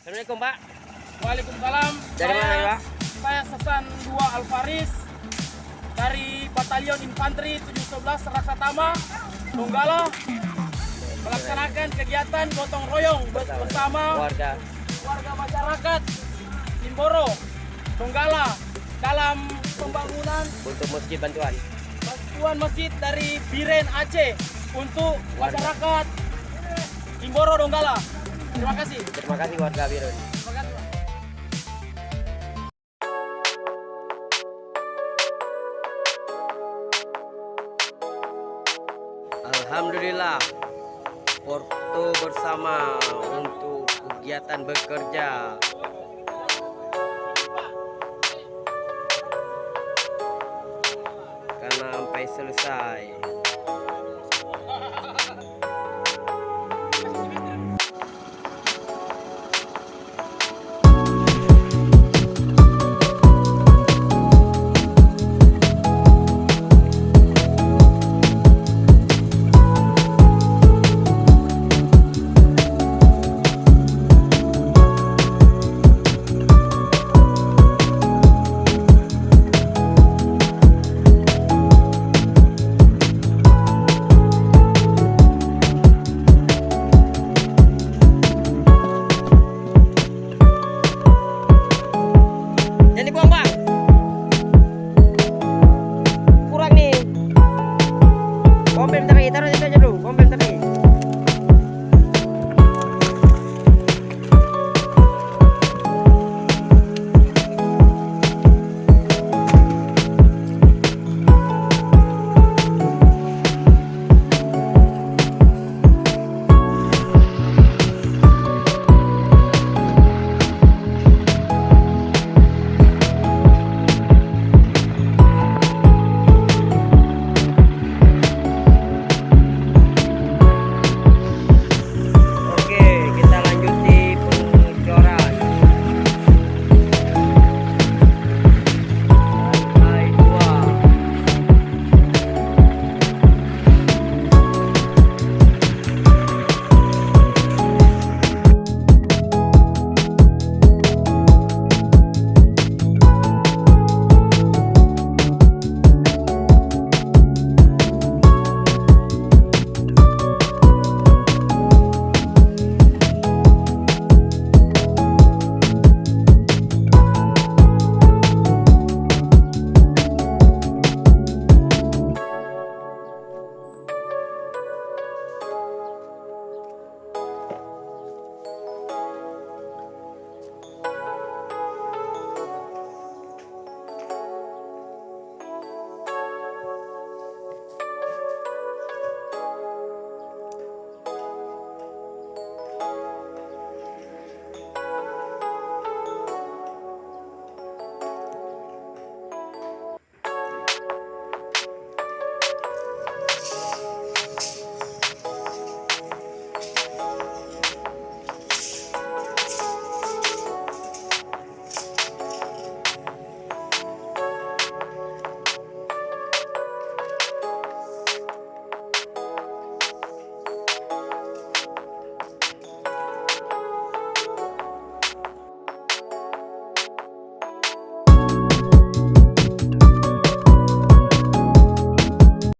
Assalamualaikum Pak. Waalaikumsalam. Dari mana Pak? Saya Sesan 2 Alvaris dari Batalion Infanteri 711 Rakatama, Donggala, melaksanakan kegiatan gotong royong bersama Warga. masyarakat Timboro, Donggala dalam pembangunan Untuk masjid bantuan. masjid dari Biren Aceh untuk masyarakat Timboro, Donggala. Terima kasih. Terima kasih warga Birun. Terima kasih, Pak. Alhamdulillah, Porto bersama untuk kegiatan bekerja. Karena sampai selesai.